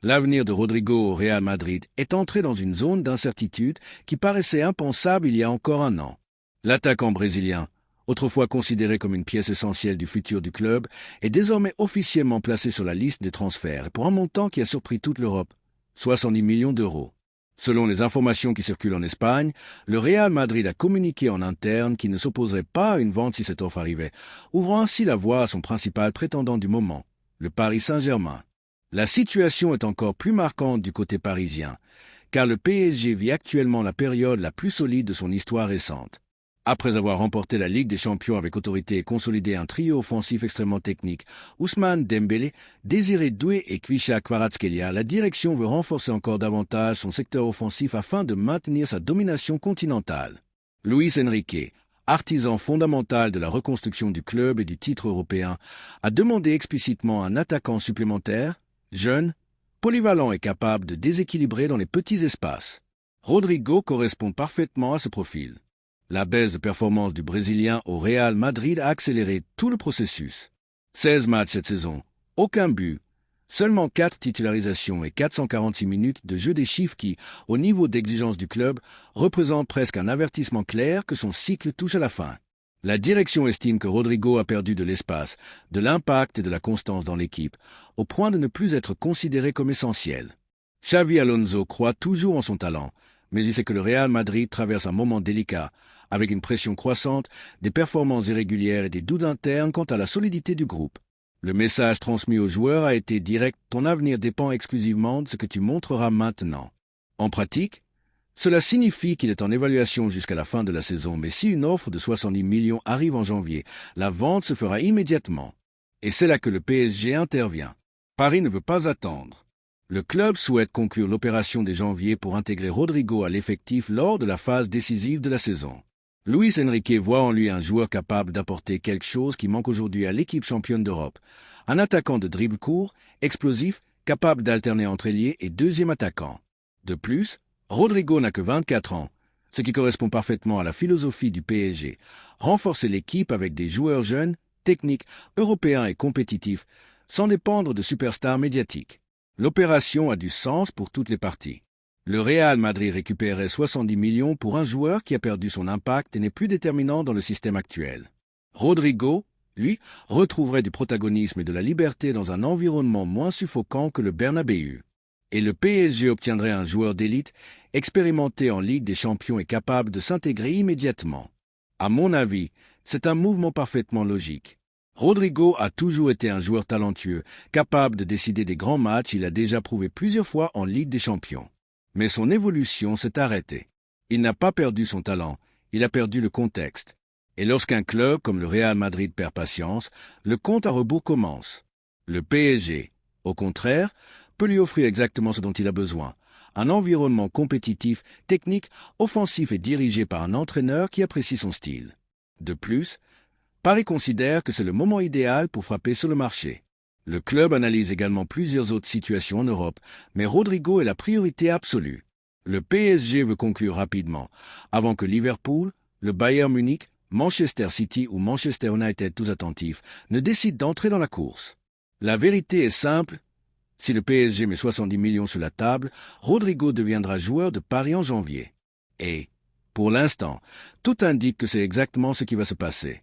L'avenir de Rodrigo au Real Madrid est entré dans une zone d'incertitude qui paraissait impensable il y a encore un an. L'attaquant brésilien, autrefois considéré comme une pièce essentielle du futur du club, est désormais officiellement placé sur la liste des transferts pour un montant qui a surpris toute l'Europe, 70 millions d'euros. Selon les informations qui circulent en Espagne, le Real Madrid a communiqué en interne qu'il ne s'opposerait pas à une vente si cette offre arrivait, ouvrant ainsi la voie à son principal prétendant du moment, le Paris Saint-Germain. La situation est encore plus marquante du côté parisien, car le PSG vit actuellement la période la plus solide de son histoire récente. Après avoir remporté la Ligue des Champions avec autorité et consolidé un trio offensif extrêmement technique, Ousmane Dembélé, Désiré Doué et Kvisha Kvaratskhelia, la direction veut renforcer encore davantage son secteur offensif afin de maintenir sa domination continentale. Luis Enrique, artisan fondamental de la reconstruction du club et du titre européen, a demandé explicitement un attaquant supplémentaire, jeune, polyvalent et capable de déséquilibrer dans les petits espaces. Rodrigo correspond parfaitement à ce profil. La baisse de performance du Brésilien au Real Madrid a accéléré tout le processus. 16 matchs cette saison, aucun but, seulement 4 titularisations et 446 minutes de jeu, des chiffres qui, au niveau d'exigence du club, représentent presque un avertissement clair que son cycle touche à la fin. La direction estime que Rodrigo a perdu de l'espace, de l'impact et de la constance dans l'équipe, au point de ne plus être considéré comme essentiel. Xavi Alonso croit toujours en son talent, mais il sait que le Real Madrid traverse un moment délicat, avec une pression croissante, des performances irrégulières et des doutes internes quant à la solidité du groupe. Le message transmis aux joueurs a été direct: ton avenir dépend exclusivement de ce que tu montreras maintenant. En pratique, cela signifie qu'il est en évaluation jusqu'à la fin de la saison, mais si une offre de 70 millions arrive en janvier, la vente se fera immédiatement. Et c'est là que le PSG intervient. Paris ne veut pas attendre. Le club souhaite conclure l'opération dès janvier pour intégrer Rodrigo à l'effectif lors de la phase décisive de la saison. Luis Enrique voit en lui un joueur capable d'apporter quelque chose qui manque aujourd'hui à l'équipe championne d'Europe. Un attaquant de dribble court, explosif, capable d'alterner entre ailier et deuxième attaquant. De plus, Rodrigo n'a que 24 ans, ce qui correspond parfaitement à la philosophie du PSG. Renforcer l'équipe avec des joueurs jeunes, techniques, européens et compétitifs, sans dépendre de superstars médiatiques. L'opération a du sens pour toutes les parties. Le Real Madrid récupérerait 70 millions pour un joueur qui a perdu son impact et n'est plus déterminant dans le système actuel. Rodrigo, lui, retrouverait du protagonisme et de la liberté dans un environnement moins suffocant que le Bernabéu. Et le PSG obtiendrait un joueur d'élite, expérimenté en Ligue des Champions et capable de s'intégrer immédiatement. À mon avis, c'est un mouvement parfaitement logique. Rodrigo a toujours été un joueur talentueux, capable de décider des grands matchs. Il a déjà prouvé plusieurs fois en Ligue des Champions. Mais son évolution s'est arrêtée. Il n'a pas perdu son talent, il a perdu le contexte. Et lorsqu'un club comme le Real Madrid perd patience, le compte à rebours commence. Le PSG, au contraire, peut lui offrir exactement ce dont il a besoin. Un environnement compétitif, technique, offensif et dirigé par un entraîneur qui apprécie son style. De plus, Paris considère que c'est le moment idéal pour frapper sur le marché. Le club analyse également plusieurs autres situations en Europe, mais Rodrigo est la priorité absolue. Le PSG veut conclure rapidement, avant que Liverpool, le Bayern Munich, Manchester City ou Manchester United, tous attentifs, ne décident d'entrer dans la course. La vérité est simple: si le PSG met 70 millions sur la table, Rodrigo deviendra joueur de Paris en janvier. Et, pour l'instant, tout indique que c'est exactement ce qui va se passer.